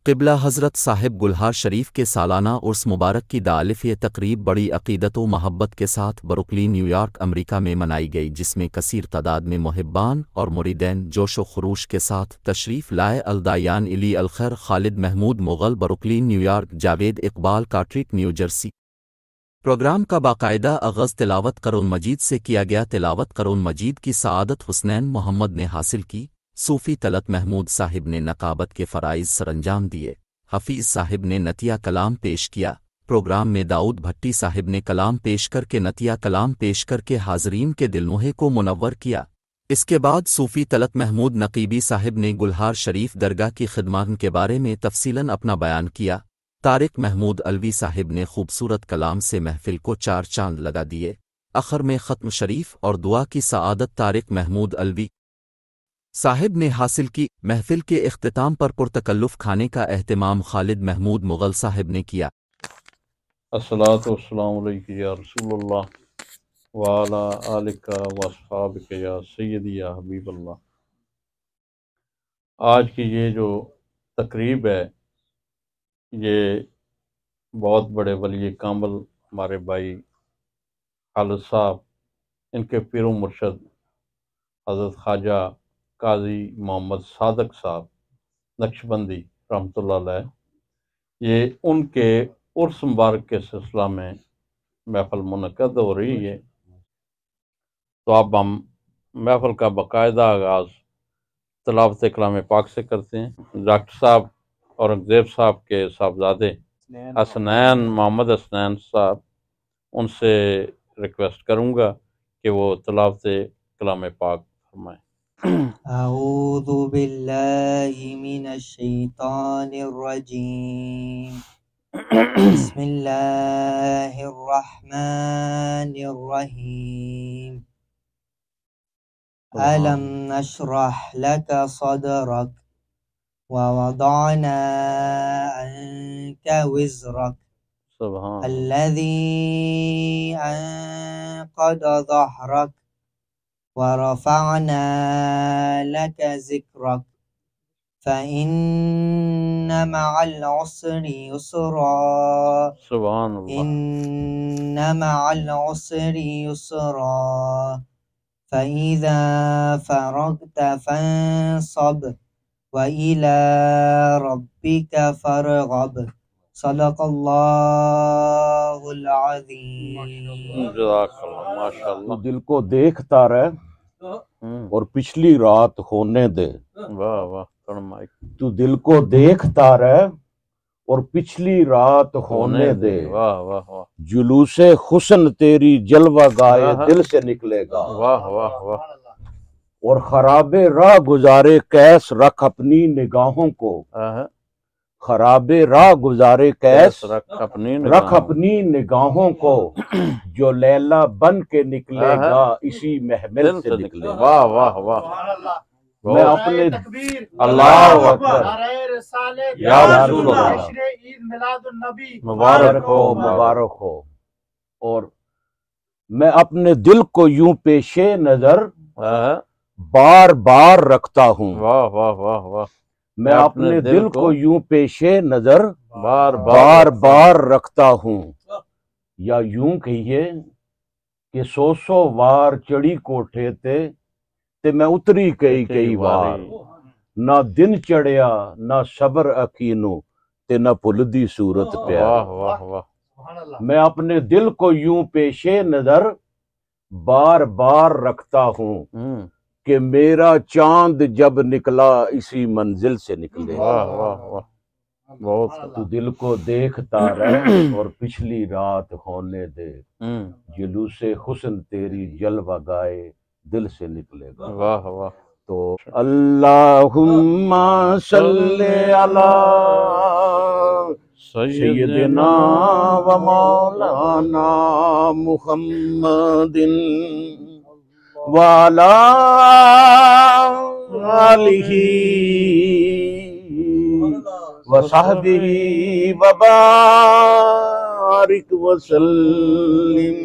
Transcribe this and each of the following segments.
क़िबला हज़रत साहिब गुलहार शरीफ के सालाना उर्स मुबारक की दालिफ़ ये तक़रीब बड़ी अक़ीदत व महब्बत के साथ ब्रुकलिन न्यूयॉर्क अमरीका में मनाई गई, जिसमें कसीर तादाद में मुहिब्बान और मुरीदैन जोश व खरूश के साथ तशरीफ़ लाए। अलदायान इली अलखैर खालिद महमूद मुग़ल ब्रुकलिन न्यूयॉर्क, जावेद इकबाल कार्ट्रिक न्यू जर्सी। प्रोग्राम का बाकायदा आग़ाज़ तिलावत कुरान मजीद से किया गया। तिलावत कुरान मजीद की सआदत हुसनैन मोहम्मद ने हासिल की। सूफ़ी तलत महमूद साहिब ने नक़ाबत के फ़राइज़ सरअंजाम दिए। हफ़ीज़ साहिब ने नतिया कलाम पेश किया। प्रोग्राम में दाऊद भट्टी साहिब ने कलाम पेश करके नतिया कलाम पेश करके हाज़रीन के दिलनोहे को मुनव्वर किया। इसके बाद सूफ़ी तलत महमूद नक़ीबी साहिब ने गुलहार शरीफ दरगाह की खिदमत के बारे में तफ़सीलन अपना बयान किया। तारिक महमूद अलवी साहिब ने खूबसूरत कलाम से महफ़िल को चार चांद लगा दिए। आखिर में ख़त्म शरीफ और दुआ की सआदत तारिक महमूद अलवी साहिब ने हासिल की। महफ़िल के इख्तिताम पर पुरतकल्लुफ़ खाने का एहतमाम खालिद महमूद मुग़ल साहिब ने किया। अस्सलातु वस्सलामु अलैका या रसूलल्लाह व अला आलिका व अस्हाबिका या सय्यदी या हबीबल्लाह। आज की ये जो तकरीब है, ये बहुत बड़े वली कामिल हमारे भाई खालिद साहब, इनके पीर व मुर्शद हज़रत ख्वाजा काजी मोहम्मद सादक साहब नक्शबंदी रहमतुल्लाह अलैह, ये उनके उर्स मुबारक के सिलसिला में महफ़िल मुनक़्क़द हो रही है। तो अब हम महफ़िल का बाकायदा आगाज़ तिलावत कलाम पाक से करते हैं। डॉक्टर साहब औरंगज़ेब साहब के साहबजादे हसनैन मोहम्मद हसनैन साहब, उनसे रिक्वेस्ट करूँगा कि वो तिलावत कलाम पाक फरमाएँ। अऊज़ु बिल्लाहि मिनश शैतानिर रजीम। बिस्मिल्लाहिर रहमानिर रहीम। अलम नशरह लका सदरक व वदअना अन्का विज़रक अल्लज़ी अनक़द ज़हरक व रफ़अना लका ज़िक्रक फ़इन्न मअल उसरि युस्रा इन्न मअल उसरि युस्रा फ़इज़ा फ़रग़्त फ़ंसब व इला रब्बिका फ़रग़ब। सदक़ल्लाहुल अज़ीम। माशाअल्लाह। दिल को देखता रह और पिछली रात होने दे। वाह वाह। तू दिल को देखता रह और पिछली रात होने दे। वाह वाह वाह। जुलूसे हुस्न तेरी जलवा गाए दिल से निकलेगा। वाह वाह वाह। और खराबे राह गुजारे कैस रख अपनी निगाहों को। खराबे राह गुजारे कैस रख अपनी निगाहों को, जो लैला बन के निकलेगा इसी महमिल से निकलेगा। वाह वाह वाह। मैं अपने अल्लाह अकबर या रसूल अल्लाह, मुबारक हो मुबारक हो। और मैं अपने दिल को यूं पेशे नजर बार बार रखता हूँ। वाह वाह वाह वाह। मैं अपने दिल को यूं पेशे नजर बार बार रखता हूँ। या यूं कहिए कि 100 वार चढ़ी कोठे ते मैं उतरी कई वार। ना दिन चढ़िया ना सबर अकीनू ते ना भुलदी सूरत प्यार। वाह वाह वाह। मैं अपने दिल को यूं पेशे नजर बार बार रखता हूँ कि मेरा चांद जब निकला इसी मंजिल से निकले। वाह वाह वाह। बहुत। तू दिल को देखता रह और पिछली रात होने दे। जुलूसे हुस्न तेरी जलवा गाए दिल से निकलेगा। वाह वाह। तो अल्लाहुम्मा सल्ली अला सय्यिदिना व मौलाना मुहम्मदिन व अला आलिही व सहबिही व बारिक व सल्लिम।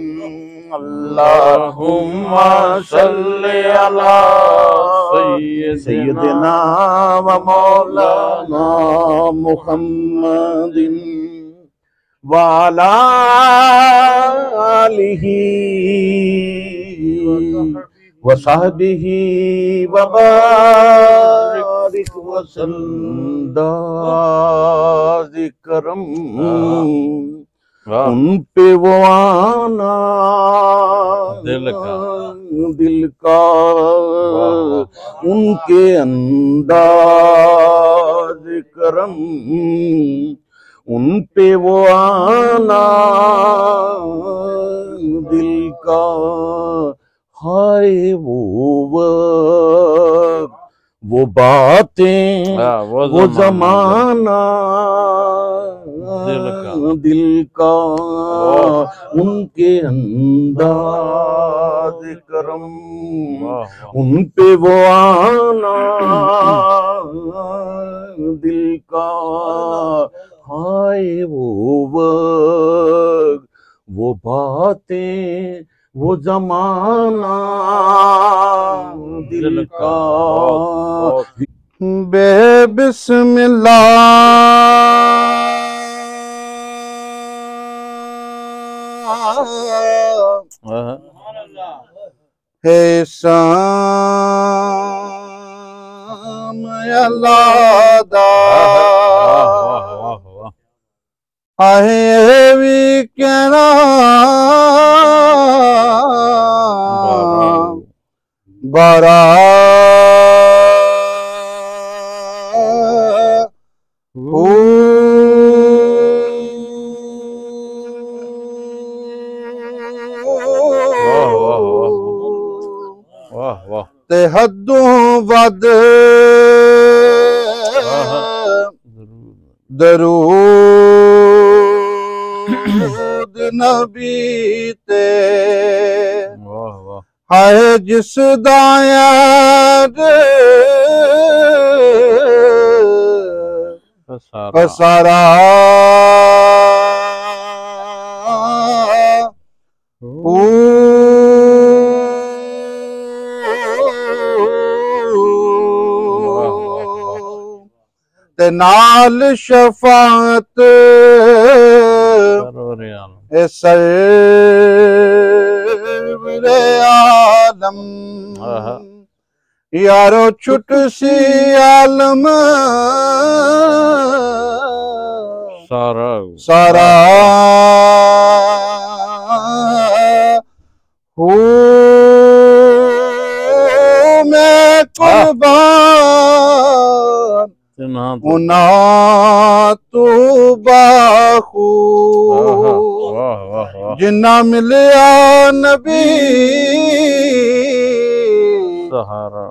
अल्लाहुम्मा सल्ली अला सय्यदना व मौलाना मुहम्मदिन व अला आलिही व सहबिही व बारिक वसल्लम करम उन पे वो आना दिल का उनके अंदाज करम उन पे वो आना दिल का हाय वो बातें वो जमाना दिल का उनके अंदाज करम उन पे वो आना दिल का हाय वो बातें वो जमाना दिल का है शाम अल्लादा आहे भी कहना बारा ते हदों वद दरूद नबी ते हाय जिस दायाद सारा ते नाल शफात सरवरे आलम यारो छुट सी आलम सारा हो मैं कुर्बान उना तू बाखू जिन्ना मिलिया नबी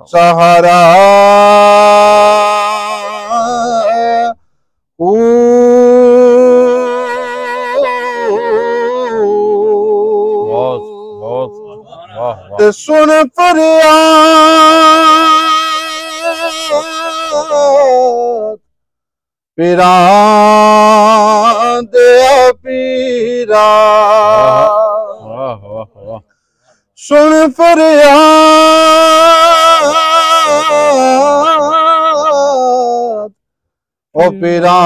सहारा ते सुन फरियाद पीरा दे पीरा सुन फरियाद ओ पीरा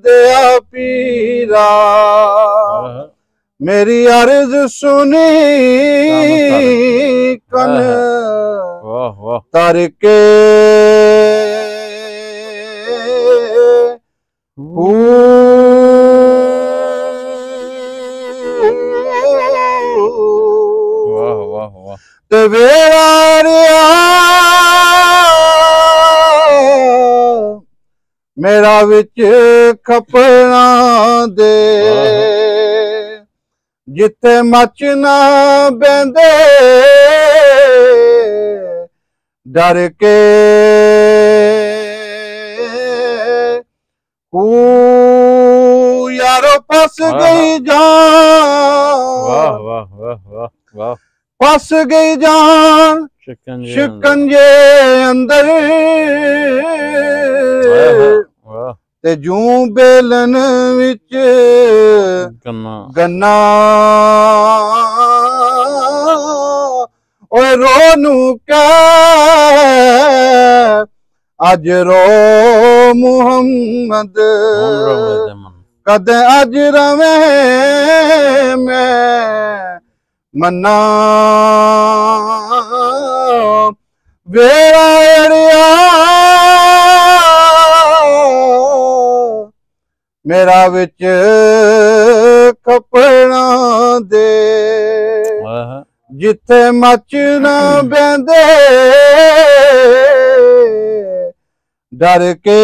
दे पीरा मेरी अर्ज सुनी कन तरके ते मेरा विच खपना दे जिथे मच ना बेंदे डर के यारो फस गई जान फस गई जान शिकंजे अंदर ते जूं बेलन विच गन्ना ओए रोनू क्या अज रो मुहम्मद कद अज रवे मैं मन्ना वेड़ा एड़िया मेरा विच कपड़ा दे जिथे मच ना बेंदे डर के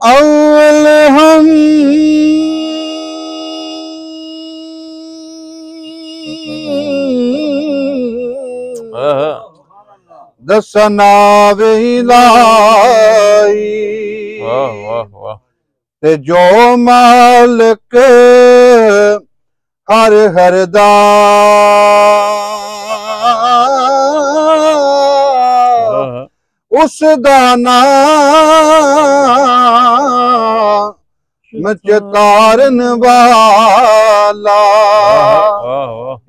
अव्वल हम दसना विलाई ते जो मालिक हर हरदा उस दाना मचतारन वाला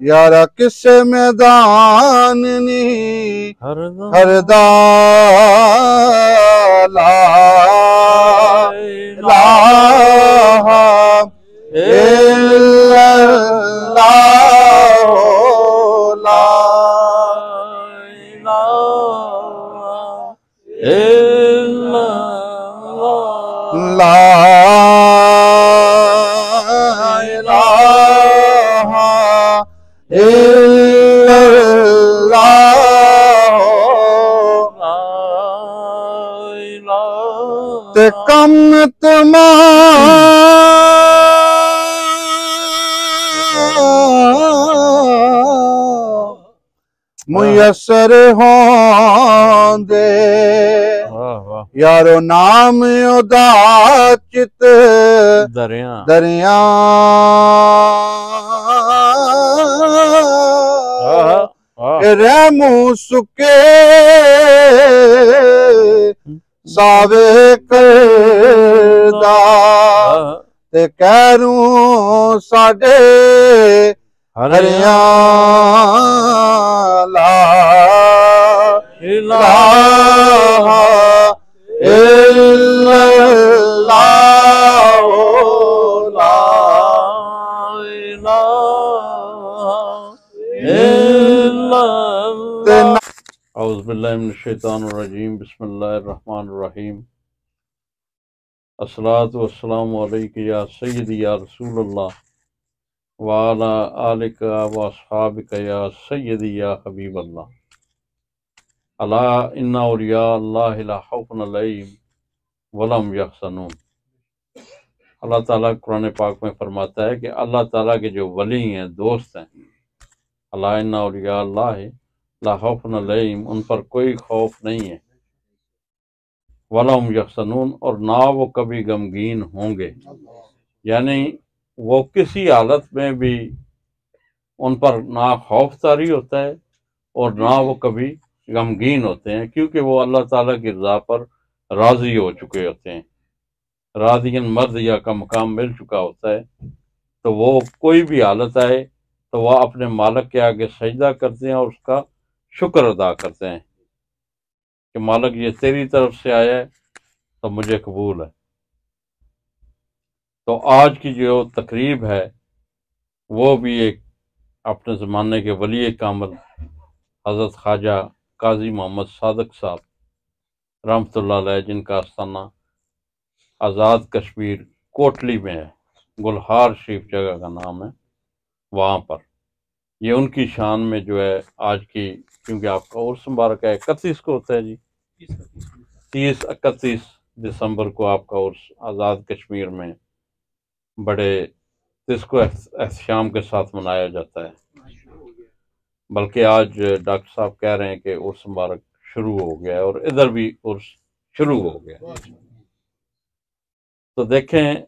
यारा किसे मैदान नी हरदा ला इलाहा इल्लल्लाह ला ला इलाहा इल्लल्लाह ते कम मुयसर होंदे यारो नाम ओदा चित दरिया रहमू सुके सावे करदा ते कहरू साडे हरिया ला इलाहा इल्लल्लाह ला इलाहा इल्लल्लाह। औज़ु बिल्लाहि मिनश शैतानिर रजीम बिस्मिल्लाहिर रहमानिर रहीम। अस्सलातु वस्सलामु अलैका या सय्यदी या रसूलल्लाह व अला आलिका व अस्हाबिका या सय्यदी या हबीबल्लाह। अला इन्ना औलिया अल्लाहि ला खौफुन अलैहिम व लम यहज़नून। अल्लाह ताला कुरान पाक में फरमाता है कि अल्लाह ताला के जो वली हैं, दोस्त हैं, अला इन्ना औलिया अल्लाहि ला खौफुन अलैहिम, उन पर कोई खौफ नहीं है, व लम यहज़नून, और ना वो कभी गमगीन होंगे। यानी वो किसी हालत में भी उन पर ना खौफ तारी होता है और ना वो कभी गमगीन होते हैं, क्योंकि वो अल्लाह ताला की रज़ा पर राज़ी हो चुके होते हैं। राज़ियन मर्ज़िया का मकाम मिल चुका होता है, तो वो कोई भी हालत आए तो वह अपने मालिक के आगे सजदा करते हैं और उसका शुक्र अदा करते हैं कि मालिक ये तेरी तरफ से आया है तो मुझे कबूल है। तो आज की जो तकरीब है वो भी एक अपने ज़माने के वली कामिल हज़रत ख्वाजा काजी मोहम्मद सादिक साहब रहमतुल्लाह अलैह, जिनका आस्थाना आज़ाद कश्मीर कोटली में है, गुलहार शरीफ जगह का नाम है, वहाँ पर ये उनकी शान में जो है आज की, क्योंकि आपका उर्स मुबारक है 31 को होता है जी, 30-31 दिसंबर को आपका उर्स आज़ाद कश्मीर में बड़े इसको एहतशाम के साथ मनाया जाता है। बल्कि आज डॉक्टर साहब कह रहे हैं कि उर्स मुबारक शुरू हो गया है और इधर भी उर्स शुरू हो गया। तो देखें,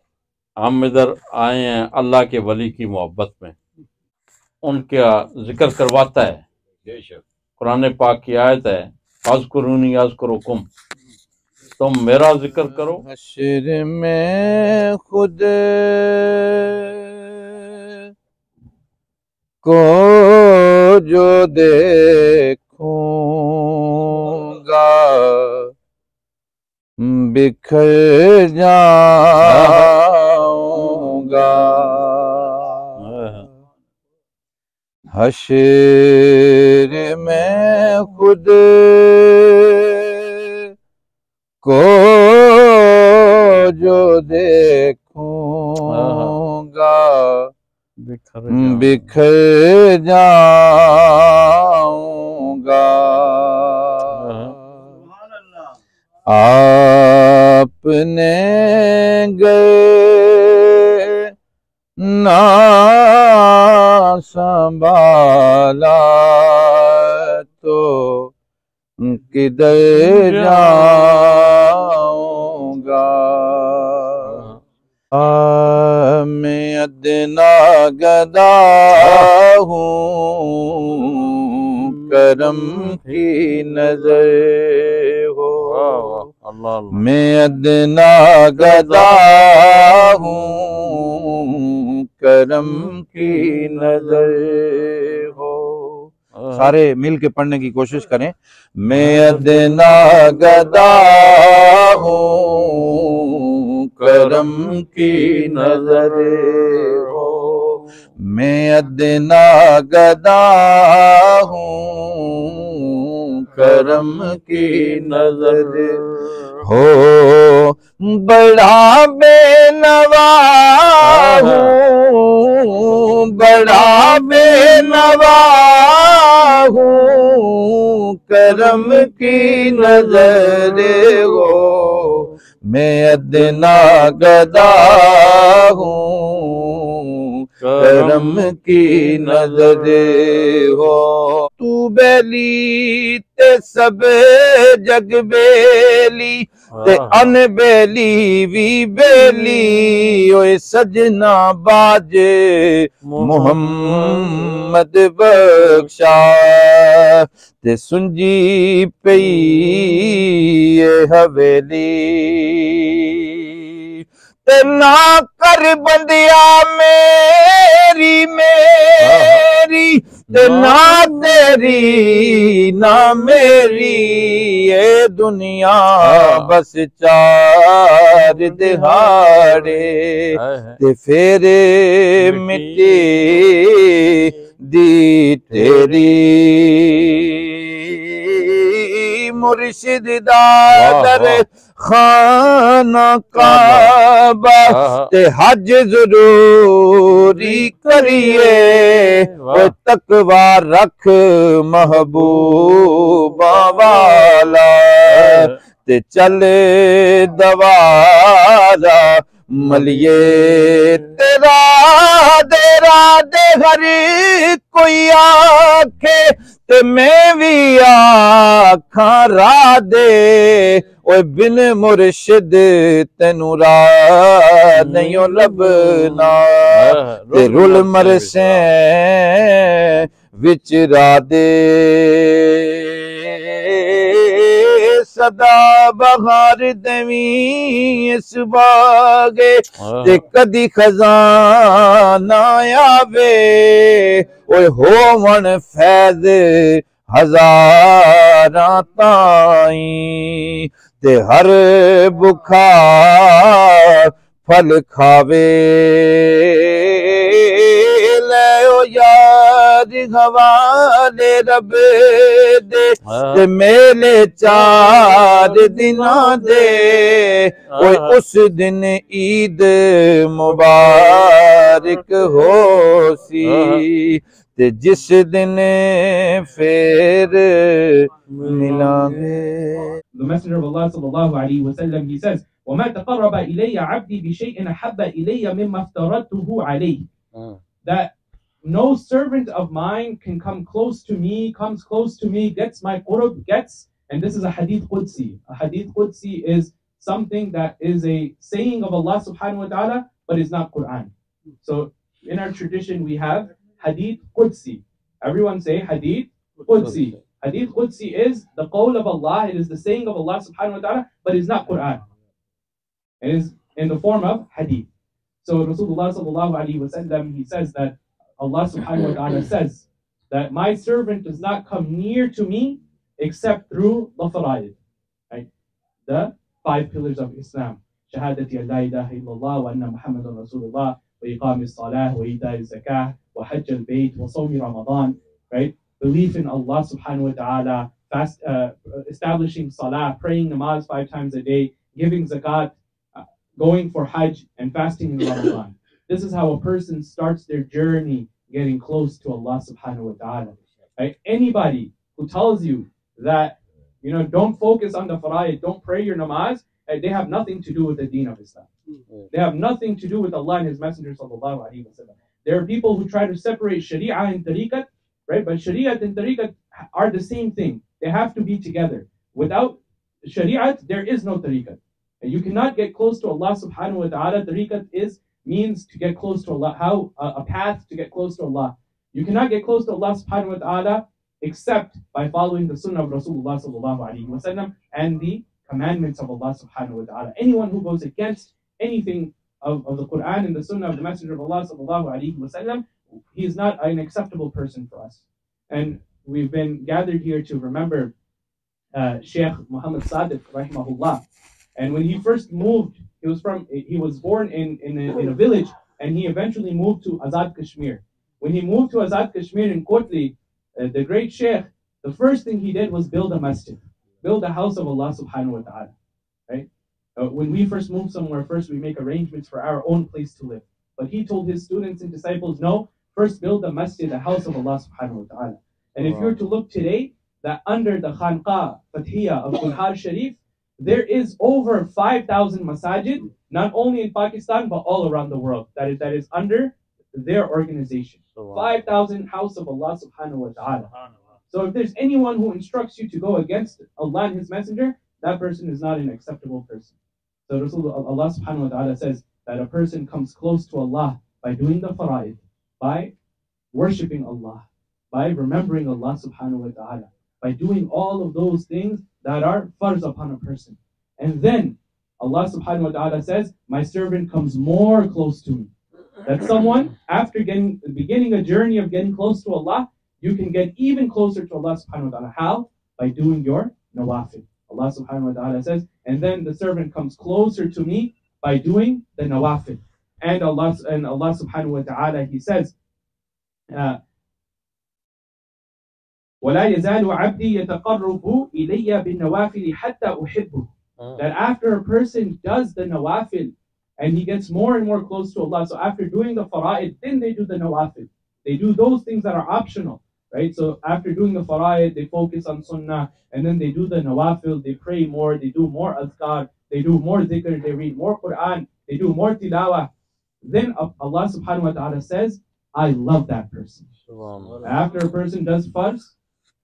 हम इधर आए हैं अल्लाह के वली की मोहब्बत में, उनका जिक्र करवाता है। कुरान पाक की आयत है, अज़कुरूनी अज़कुरुकुम, तुम मेरा जिक्र करो। हश्र में खुद को जो देखूंगा बिखर जाऊंगा। हश्र में खुद को जो देखूंगा बिखर जाऊंगा। आपने गए ना संभाला तो किधर जाऊंगा। मैं अदना गदा हूँ करम की नजर हो। मैं अदना गदा हूँ करम की नजर हो। सारे मिल के पढ़ने की कोशिश करें। मैं अदना गदा हूँ करम की नजर हो। मैं अदना गदा हूँ करम की नजर हो। बड़ा बेनवा हूँ बड़ा बेनवा हूँ करम की नजर हो। मैं अदना गदा हूँ करम की नजर हो। तू बेली ते सब जग बेली ते अनबेली भी बेली। ओए सजना बाजे मुहम्मद बख्शा ते सुंजी पई ये हवेली। ते ना कर बंदिया मेरी मेरी ते ना तेरी ना मेरी ये दुनिया बस चार दिहाड़े ते फेरे मिट्टी दी तेरी। मुर्शिद दादर खाना काबा ते हज जरूरी करिए। तकवा रख महबूबा वाला ते चले दवारा मलिए। तेरा देरा दे हर कोई आखे ते मैं भी आखा राधे। ओए बिन मुर्शिद तेनू राह नहीं लभना ते रुल मरसे विच राधे। सदा बहार देवी इस बागे ते कदी खजाना आवे। ओए होवन फैज हजारां ताई ते हर बुखार फल खावे। ले ओ यार हवाले रब दे ते मेले चार दिना दे। ओए उस दिन ईद मुबारक हो सी ते जिस दिन फिर मिलांगे। The Messenger of Allah sallallahu alaihi wasallam, he says, وَمَا تَقَرَّبَ إِلَيَّ عَبْدِي بِشَيْءٍ أَحَبَّ إِلَيَّ مِمَّا افْتَرَضْتُهُ عَلَيْهِ. That no servant of mine can come close to me, comes close to me, gets my qurb, gets, and this is a hadith Qudsi. A hadith Qudsi is something that is a saying of Allah subhanahu wa ta'ala, but is not Quran. So in our tradition we have hadith Qudsi. Everyone say hadith Qudsi. Hadith Qudsi is the qawl of Allah, it is the saying of Allah subhanahu wa ta'ala, but it's not Quran. It is in the form of hadith. So Rasulullah sallallahu alaihi wasallam, he says that Allah subhanahu wa ta'ala says that my servant does not come near to me except through the fara'id, right? The 5 pillars of Islam. Shahadati an la ilaha illallah wa anna Muhammadan Rasulullah wa iqam as-salah wa ita az-zakah wa hajj al-bayt wa sawmi Ramadan, right? Belief in Allah subhanahu wa ta'ala, establishing salah, praying namaz 5 times a day, giving zakat, going for hajj, and fasting in Ramadan. This is how a person starts their journey getting close to Allah subhanahu wa ta'ala. Right? Anybody who tells you that, don't focus on the fara'id, don't pray your namaz, they have nothing to do with the deen of Islam. They have nothing to do with Allah and His Messenger sallallahu alaihi wasallam. There are people who try to separate Sharia and Tariqat, right? But Shariat and Tariqat are the same thing. They have to be together. Without Shariat, there is no Tariqat. And you cannot get close to Allah subhanahu wa ta'ala. Tariqat means to get close to Allah. A path to get close to Allah. You cannot get close to Allah subhanahu wa ta'ala except by following the sunnah of Rasulullah sallallahu alaihi wasallam and the commandments of Allah subhanahu wa ta'ala. Anyone who goes against anything of the Quran and the sunnah of the Messenger of Allah sallallahu alaihi wasallam, he is not an acceptable person for us. And we've been gathered here to remember Sheikh Muhammad Sadiq rahimahullah. And when he first moved, he was born in a village, and he eventually moved to Azad Kashmir. When he moved to Azad Kashmir in Kotli, the great Sheikh, the first thing he did was build a masjid, build a house of Allah subhanahu wa ta'ala. Right? When we first move somewhere, first we make arrangements for our own place to live. But he told his students and disciples, no, first build a masjid, a house of Allah subhanahu wa ta'ala. And if you were to look today, that under the Khanqa Fathiyah of Gulhar Sharif, there is over 5,000 masajid, not only in Pakistan, but all around the world. That is under their organization. 5,000 house of Allah subhanahu wa ta'ala. So if there's anyone who instructs you to go against Allah and His Messenger, that person is not an acceptable person. So Allah subhanahu wa ta'ala says that a person comes close to Allah by doing the fara'id, by worshipping Allah, by remembering Allah subhanahu wa ta'ala, by doing all of those things that are farz upon a person. And then Allah subhanahu wa ta'ala says, my servant comes more close to me. That someone, after beginning a journey of getting close to Allah, you can get even closer to Allah subhanahu wa ta'ala. How? By doing your nawafil. Allah subhanahu wa ta'ala says, and then the servant comes closer to me by doing the nawafil. And Allah subhanahu wa ta'ala, He says, وَلَا يَزَالُ عَبْدِي يَتَقَرُّبُ إِلَيَّ بِالنَّوَافِلِ حَتَّى أُحِبُّهُ. That after a person does the nawafil and he gets more and more close to Allah, so after doing the fara'id, then they do the nawafil. They do those things that are optional, right? So after doing the fara'id, they focus on sunnah, and then they do the nawafil, they pray more, they do more azkar, they do more dhikr, they read more Quran, they do more tilawah. Then Allah subhanahu wa ta'ala says, I love that person. After a person does farz,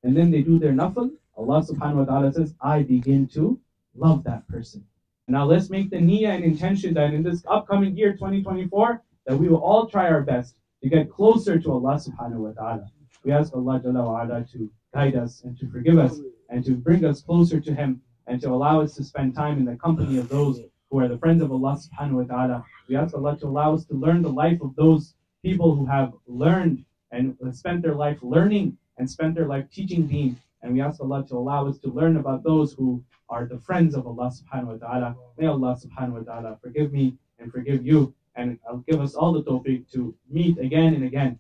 and then they do their nafl, Allah subhanahu wa ta'ala says, I begin to love that person. Now let's make the niyyah and intention that in this upcoming year, 2024, that we will all try our best to get closer to Allah subhanahu wa ta'ala. We ask Allah Jalla wa Ala to guide us and to forgive us and to bring us closer to Him and to allow us to spend time in the company of those who are the friends of Allah subhanahu wa ta'ala. We ask Allah to allow us to learn the life of those people who have learned and spent their life learning and spent their life teaching deen. And we ask Allah to allow us to learn about those who are the friends of Allah subhanahu wa ta'ala. May Allah subhanahu wa ta'ala forgive me and forgive you, and give us all the tawfiq to meet again and again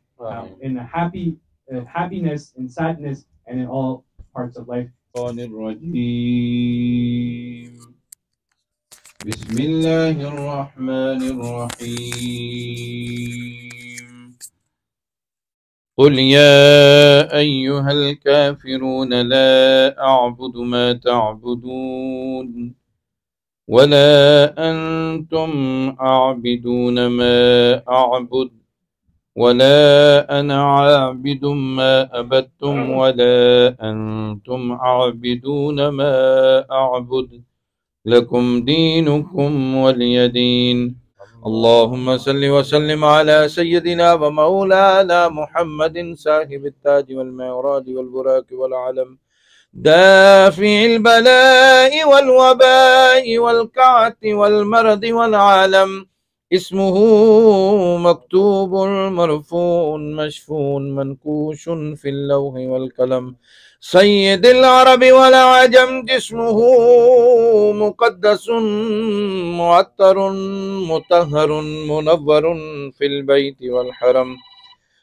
in a happiness, in sadness, and in all parts of life. بسم الله الرحمن الرحيم قل يا أيها الكافرون لا أعبد ما تعبدون ولا أنتم عابدون ما أعبد ولا أنا عابد ما أبدتم ولا أنتم عابدون ما أعبد لكم دينكم ولي دين. اللهم صل وسلم على سيدنا ومولانا محمد صاحب التاج والمعراج والبراق والعلم دافع البلاء والوباء والكعث والمرض والعالم اسمه مكتوب مرفون مشفون منكوش في اللوح والقلم سيد العرب والعجم جسمه مقدس معطر مطهر منور في البيت والحرم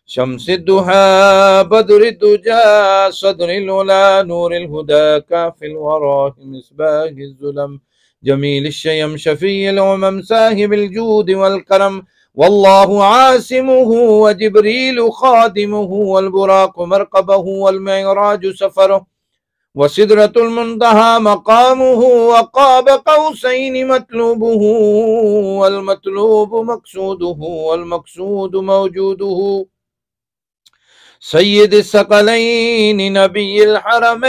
شمس الدهى بدر الدجى صدر العلا نور الهدى كاف الورى مصباح الظلم جميل الشيم شفي الأمم صاحب الجود والكرم والله عاصمه وجبريل خادمه والبراق مرقبه والمعراج سفره وسدرة المنتهى مقامه وقاب قوسين مطلوبه والمطلوب مقصوده والمقصود موجوده سيد الثقلين نبي الحرمين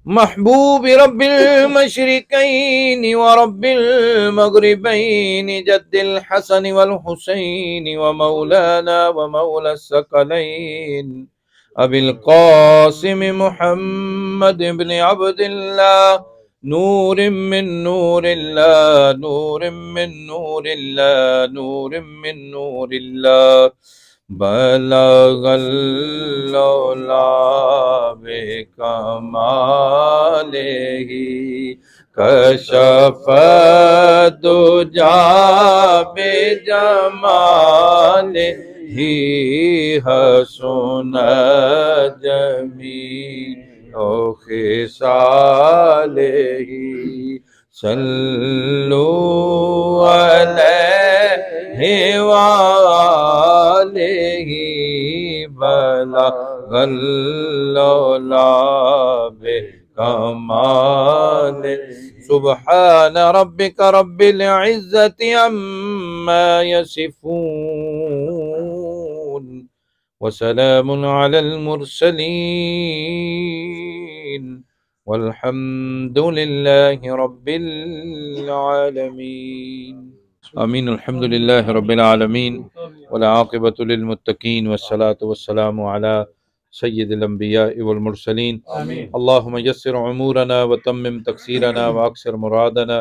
محبوب رب المشرقين ورب المغربين جد الحسن والحسين ومولانا ومولى الثقلين أبي القاسم محمد بن عبد الله نور من نور الله نور من نور الله نور من نور الله بلغ العلا بكماله كشف الدجى بجماله حسن جميل خصاله صلوا عليه وآله بلغ العلا بكماله سبحان ربك رب العزة عما يصفون وسلام على المرسلين والحمد لله رب العالمين آمين الحمد لله رب العالمين والعاقبة للمتقين والصلاة والسلام على سيد الأنبياء والمرسلين آمين اللهم يسر عمورنا وتمم تقصيرنا وأكثر مرادنا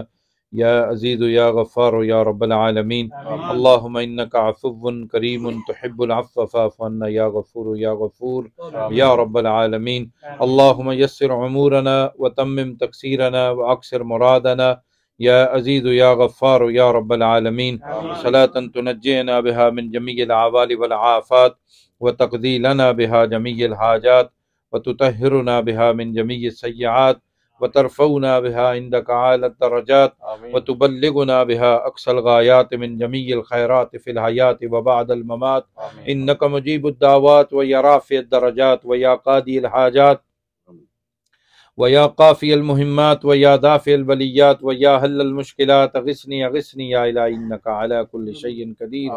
يا عزيز يا غفار يا رب العالمين اللهم إنك عفو كريم تحب العفو فاعف عنا يا غفور يا غفور يا رب العالمين اللهم يسر عمورنا وتمم تقصيرنا وأكثر مرادنا يا عزيز يا غفار يا رب العالمين صلاة تنجينا بها من جميع الأعوال والعافات وتقضي لنا بها جميع الحاجات وتطهرنا بها من جميع السيئات وترفعنا بها عندك أعلى الدرجات وتبلغنا بها أقصى الغايات من جميع الخيرات في الحياة وبعد الممات إنك مجيب الدعوات ويا رافع الدرجات ويا قاضي الحاجات ويا قافي المهمات ويا دافع البليات ويا حل المشكلات أغثني أغثني يا إلهي إنك على كل شيء قدير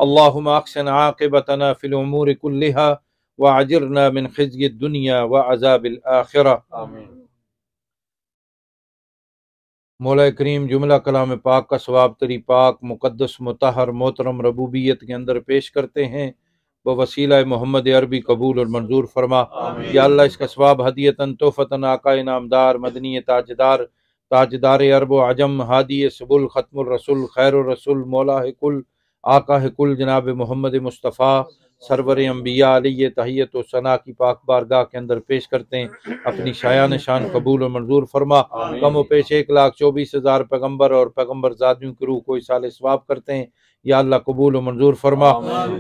اللهم أحسن عاقبتنا في الأمور كلها وأجرنا من خزي الدنيا وعذاب الآخرة मौला करीम जुमला कलाम पाक का सवाब तरी पाक मुकद्दस मुतहर मोहतरम रबूबियत के अंदर पेश करते हैं वो वसीला मोहम्मद अरबी कबूल और मंजूर फरमा या अल्लाह इसका सवाब हदियतन तोहफतन आका नामदार मदनी ताजदार ताजदार अरब अजम हादी सबुल ख़त्मुर रसूल खैर रसूल मौला कुल आका कुल जनाब मोहम्मद मुस्तफ़ा सरवर अम्बिया अलैहि तहियत व सना की पाक बारगाह के अंदर पेश करते हैं अपनी शायान शान कबूल और मंजूर फरमा कम व पेश 1,24,000 पैगम्बर और पैगम्बर ज़ादियों की रूह को इसाले सवाब करते हैं या अल्लाह कबूल और मंजूर फरमा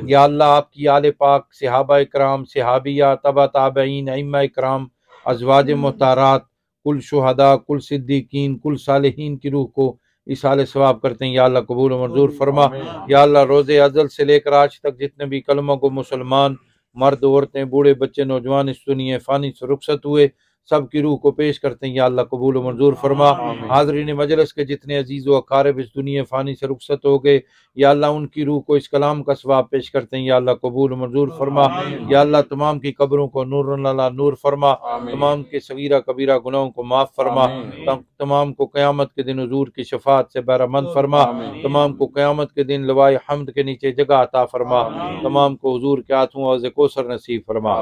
या अल्लाह आपकी आले पाक सहाबा इकराम सहाबिया तबा ताबईन अइम्मा इकराम अज़वाज मुहतारात कुल शुहदा कुल सिद्दीकीन कुल सालिहीन की रूह को इसाले सवाब करते हैं या अल्लाह कबूल मंजूर फरमा या अल्लाह रोज़े अज़ल से लेकर आज तक जितने भी कलमों को मुसलमान मर्द औरतें बूढ़े बच्चे नौजवान इस दुनिया फ़ानी से रुखसत हुए सब की रूह को पेश करते हैं या अल्लाह कबूल व मंजूर फरमा। हाज़रीन मजलिस के जितने अजीज़ व अकारिब इस दुनिया फ़ानी से रुखसत हो गए या अल्लाह उनकी रूह को इस कलाम का सवाब पेश करते हैं या अल्लाह कबूल व मंजूर फरमा। या अल्लाह तमाम की कब्रों को नूर अला नूर फरमा, तमाम के सगीरा कबीरा गुनाहों को माफ़ फरमा, तमाम को क़यामत के दिन हुजूर की शफाअत से बहरामंद फरमा, तमाम को क़यामत के दिन लवाए हम्द के नीचे जगह अता फरमा, तमाम को हुजूर के हाथों हौज़ कौसर नसीब फरमा।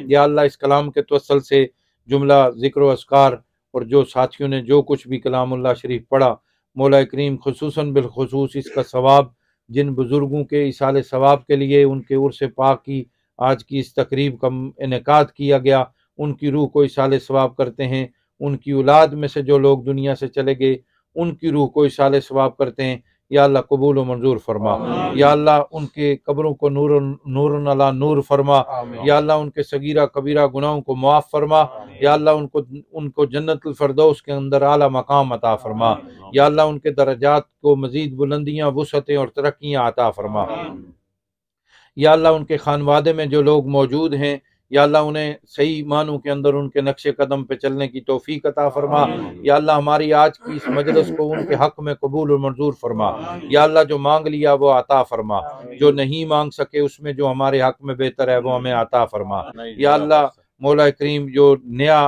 या अल्लाह इस कलाम के तवस्सुल से जुमला ज़िक्र व अस्कार और जो साथियों ने जो कुछ भी कलामुल्लाह शरीफ पढ़ा, मौला करीम खुसूसन बिलखुसूस इसका सवाब जिन बुज़ुर्गों के इसाले सवाब के लिए उनके उर्स पाक की आज की इस तकरीब का इनेकाद किया गया, उनकी रूह को इसाले सवाब करते हैं। उनकी औलाद में से जो लोग दुनिया से चले गए उनकी रूह को इसाले सवाब करते हैं या अल्लाह कबूल व मंजूर फरमा। या अल्लाह उनके कब्रों को नूर अला नूर फरमा। या अल्लाह उनके सगीरा कबीरा गुनाहों को मुआफ़ फरमा। या अल्लाह उनको जन्नतुल फ़िरदौस के अंदर आला मकाम अता फरमा। या अल्लाह उनके दर्जात को मज़ीद बुलंदियाँ, वुसअतें और तरक्कियाँ अता फरमा। या अल्लाह उनके खानवादे में जो लोग मौजूद हैं या अल्लाह उन्हें सही मानों के अंदर उनके नक्शे कदम पे चलने की तौफीक अता फरमा। या अल्लाह हमारी आज की इस मजलिस को उनके हक में कबूल और मंजूर फरमा। या अल्लाह जो मांग लिया वो अता फरमा, जो नहीं मांग सके उसमें जो हमारे हक में बेहतर है वो हमें अता फरमा। या अल्लाह मौला करीम जो नया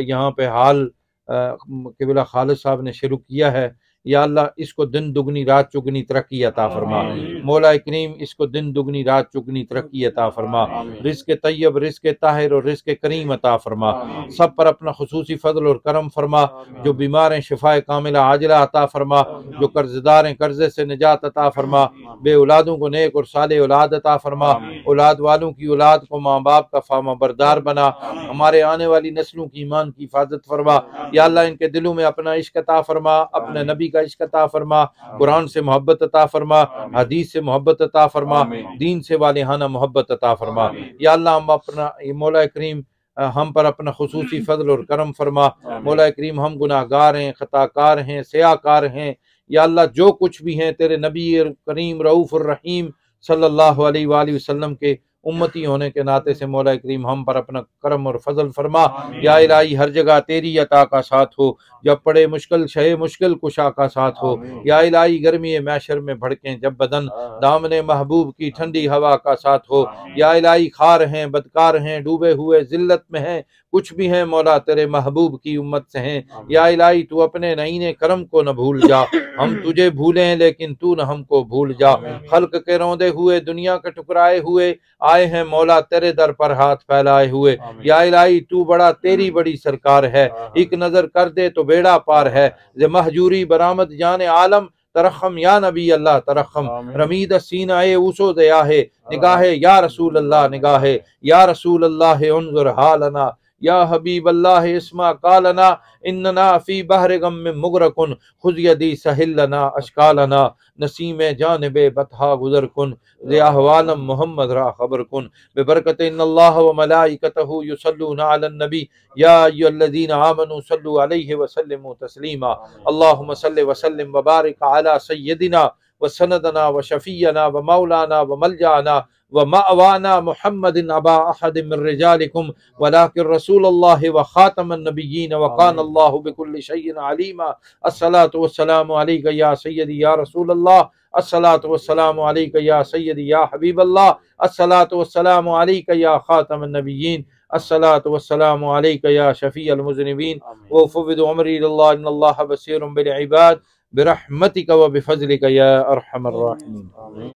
यहाँ पे हाल क़िबला खालिद साहब ने शुरू किया है, या अल्लाह इसको दिन दुगनी रात चुगनी तरक्की अता फरमा। मौला करीम इसको दिन दुगनी रात चुगनी तरक्की अता फरमा। रिज़्क़ तय्यब, रिज़्क़ ताहिर और रिज़्क़ करीम अता फरमा। सब पर अपना खुसूसी फजल और करम फरमा। जो बीमार हैं शिफाए कामिला आजिला अता फरमा। जो कर्जदार हैं कर्जे से निजात अता फरमा। बे औलादों को नेक और साले औलाद अता फरमा। औलाद वालों की औलाद को माँ बाप का फामा बरदार बना। हमारे आने वाली नस्लों की ईमान की हिफाजत फरमा। या अल्लाह इनके दिलों में अपना इश्क अता फरमा, अपने नबी का इश्क अता फरमा, कुरान से मोहब्बत अता फरमा, हदीस से मोहब्बत अता फरमा, दीन से वालिहाना मोहब्बत अता फरमा। या अल्लाह हम अपना मौला करीम हम पर अपना खुसूसी फजल और करम फरमा। मौला करीम हम गुनाहगार हैं, खताकार हैं, सयाकार हैं। या अल्लाह जो कुछ भी हैं तेरे नबी करीम रऊफ़ रहीम सल्लल्लाहु अलैहि वसल्लम के उम्मती होने के नाते से मौला करीम हम पर अपना करम और फजल फरमा। या इलाही हर जगह तेरी अता का साथ हो, जब पड़े मुश्किल शहे मुश्किल कुशा का साथ हो। या इलाही गर्मी मैशर में भड़कें जब बदन, दामने महबूब की ठंडी हवा का साथ हो। या इलाही खार हैं, बदकार हैं, डूबे हुए जिल्लत में हैं, कुछ भी हैं मौला तेरे महबूब की उम्मत से हैं। या इलाही तू अपने नईने करम को न भूल जा, हम तुझे भूलें लेकिन तू न हमको भूल जा। खल्क के रौंदे हुए दुनिया के टुकराए हुए आए हैं मौला तेरे दर पर हाथ फैलाए हुए। या इलाही तू बड़ा तेरी बड़ी सरकार है, एक नजर कर दे तो बेड़ा पार है। जे महजूरी बरामद जाने आलम तरखम या नबी अल्लाह तरखम। रमीद सीना ए ऊसो दया है निगाहे या रसूल अल्लाह निगाहे। या रसूल अल्लाह उन्जुर हालना या हबीब अल्लाह इस्मा कालना। इन्ना फी बहर गम में मुगरकुन खुद यदी सहिलना अशकालना। नसीम जानबे बतहा गुजर कुन ज़ियाहवालम मोहम्मद रा खबर कुन। बेबरकत इन्नल्लाह व मलाइकतहु युसल्लूना अलन नबी या अय्युहल्लज़ीना आमनू सल्लु अलैहि व सल्लिमू तस्लीमा। अल्लाहुम्मा सल्लि व सल्लिम व बारिक अला सय्यदिना व सनदना व शफीयना व मौलाना व मलजाना व मअवाना मुहम्मदिन अबा अहद मिन रिजालिकुम वलाकिन रसूलुल्लाह व खातमन नबिय्यीन व कान अल्लाहु बिकुल्लि शैइन अलीमा। अस्सलातु वस्सलामु अलैका या सय्यदी या रसूलल्लाह। अस्सलातु वस्सलामु अलैका या सय्यदी या हबीबल्लाह। अस्सलातु वस्सलामु अलैका या खातमन नबिय्यीन। अस्सलातु वस्सलामु अलैका या शफीअल मुज़निबीन। व फव्विदु अमरी इलल्लाह इन्नल्लाह बसीरुम बिल इबाद बिरहमतिका व बिफज़लिका या अरहमर राहिमीन।